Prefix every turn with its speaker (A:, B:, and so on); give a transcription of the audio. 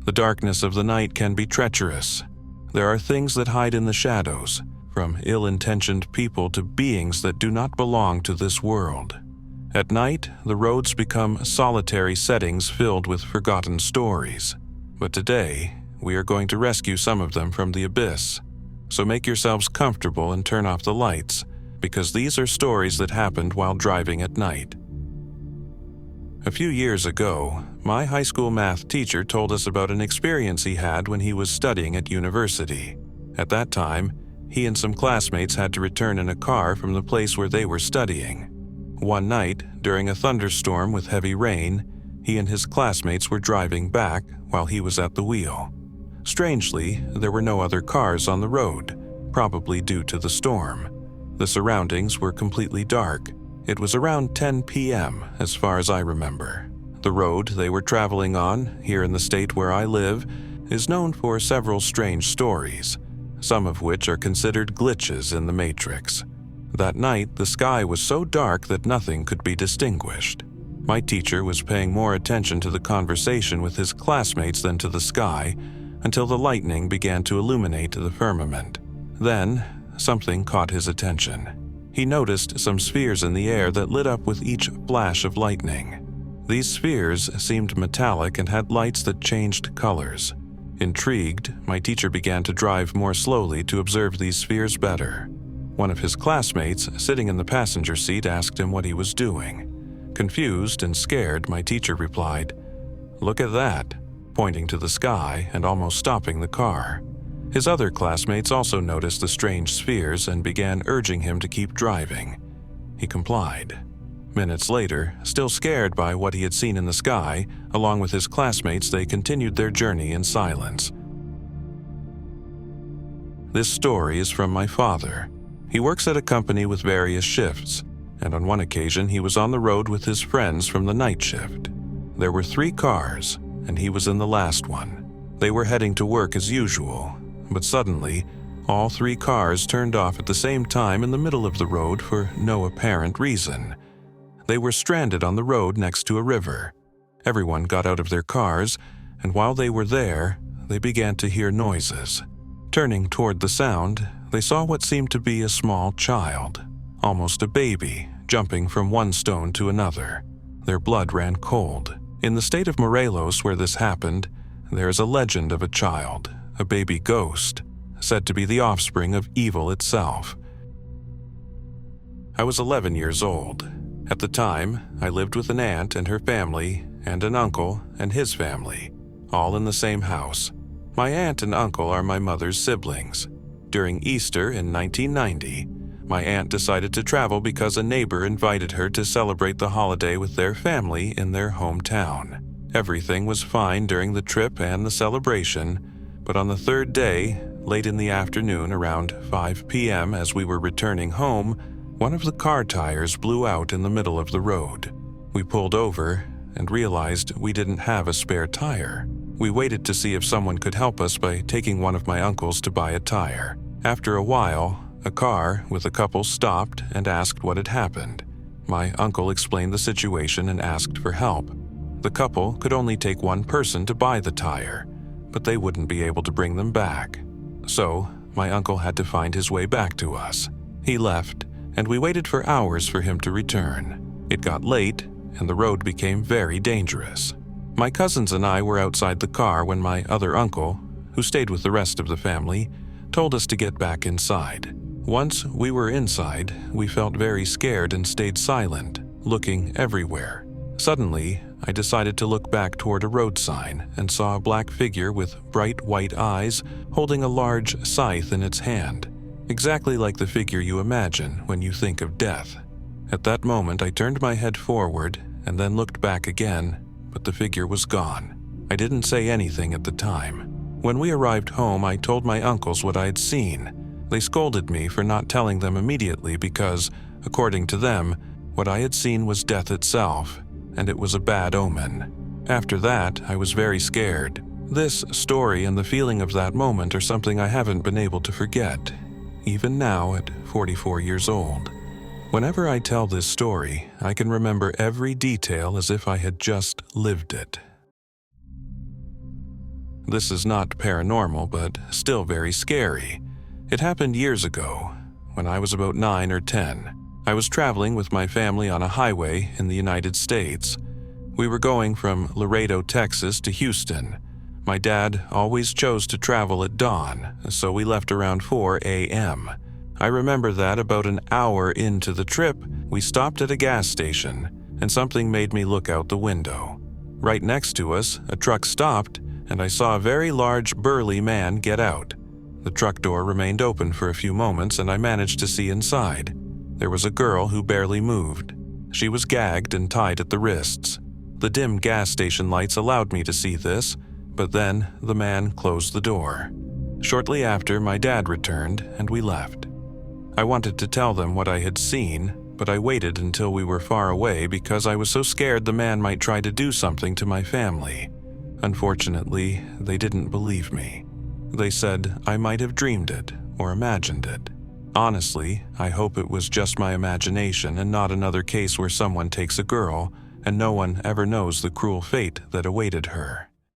A: The darkness of the night can be treacherous. There are things that hide in the shadows, from ill-intentioned people to beings that do not belong to this world. At night, the roads become solitary settings filled with forgotten stories. But today, we are going to rescue some of them from the abyss. So make yourselves comfortable and turn off the lights, because these are stories that happened while driving at night. A few years ago, my high school math teacher told us about an experience he had when he was studying at university. At that time, he and some classmates had to return in a car from the place where they were studying. One night, during a thunderstorm with heavy rain, he and his classmates were driving back while he was at the wheel. Strangely, there were no other cars on the road, probably due to the storm. The surroundings were completely dark. It was around 10 p.m. as far as I remember. The road they were traveling on, here in the state where I live, is known for several strange stories, some of which are considered glitches in the Matrix. That night, the sky was so dark that nothing could be distinguished. My teacher was paying more attention to the conversation with his classmates than to the sky, until the lightning began to illuminate the firmament. Then, something caught his attention. He noticed some spheres in the air that lit up with each flash of lightning. These spheres seemed metallic and had lights that changed colors. Intrigued, my teacher began to drive more slowly to observe these spheres better. One of his classmates, sitting in the passenger seat, asked him what he was doing. Confused and scared, my teacher replied, "Look at that," pointing to the sky and almost stopping the car. His other classmates also noticed the strange spheres and began urging him to keep driving. He complied. Minutes later, still scared by what he had seen in the sky, along with his classmates, they continued their journey in silence. This story is from my father. He works at a company with various shifts, and on one occasion he was on the road with his friends from the night shift. There were 3 cars, and he was in the last one. They were heading to work as usual, but suddenly, all 3 cars turned off at the same time in the middle of the road for no apparent reason. They were stranded on the road next to a river. Everyone got out of their cars, and while they were there, they began to hear noises. Turning toward the sound, they saw what seemed to be a small child, almost a baby, jumping from one stone to another. Their blood ran cold. In the state of Morelos where this happened, there is a legend of a child, a baby ghost, said to be the offspring of evil itself. I was 11 years old. At the time, I lived with an aunt and her family, and an uncle and his family, all in the same house. My aunt and uncle are my mother's siblings. During Easter in 1990, my aunt decided to travel because a neighbor invited her to celebrate the holiday with their family in their hometown. Everything was fine during the trip and the celebration, but on the 3rd day, late in the afternoon around 5 p.m. as we were returning home, one of the car tires blew out in the middle of the road. We pulled over and realized we didn't have a spare tire. We waited to see if someone could help us by taking one of my uncles to buy a tire. After a while, a car with a couple stopped and asked what had happened. My uncle explained the situation and asked for help. The couple could only take one person to buy the tire, but they wouldn't be able to bring them back. So, my uncle had to find his way back to us. He left, and we waited for hours for him to return. It got late, and the road became very dangerous. My cousins and I were outside the car when my other uncle, who stayed with the rest of the family, told us to get back inside. Once we were inside, we felt very scared and stayed silent, looking everywhere. Suddenly, I decided to look back toward a road sign and saw a black figure with bright white eyes holding a large scythe in its hand, exactly like the figure you imagine when you think of death. At that moment, I turned my head forward and then looked back again, but the figure was gone. I didn't say anything at the time. When we arrived home, I told my uncles what I had seen. They scolded me for not telling them immediately because, according to them, what I had seen was death itself, and it was a bad omen. After that, I was very scared. This story and the feeling of that moment are something I haven't been able to forget, even now at 44 years old. Whenever I tell this story, I can remember every detail as if I had just lived it. This is not paranormal, but still very scary. It happened years ago, when I was about 9 or 10. I was traveling with my family on a highway in the United States. We were going from Laredo, Texas to Houston. My dad always chose to travel at dawn, so we left around 4 a.m. I remember that about an hour into the trip, we stopped at a gas station, and something made me look out the window. Right next to us, a truck stopped, and I saw a very large, burly man get out. The truck door remained open for a few moments, and I managed to see inside. There was a girl who barely moved. She was gagged and tied at the wrists. The dim gas station lights allowed me to see this, but then the man closed the door. Shortly after, my dad returned, and we left. I wanted to tell them what I had seen, but I waited until we were far away because I was so scared the man might try to do something to my family. Unfortunately, they didn't believe me. They said I might have dreamed it or imagined it. Honestly, I hope it was just my imagination and not another case where someone takes a girl and no one ever knows the cruel fate that awaited her.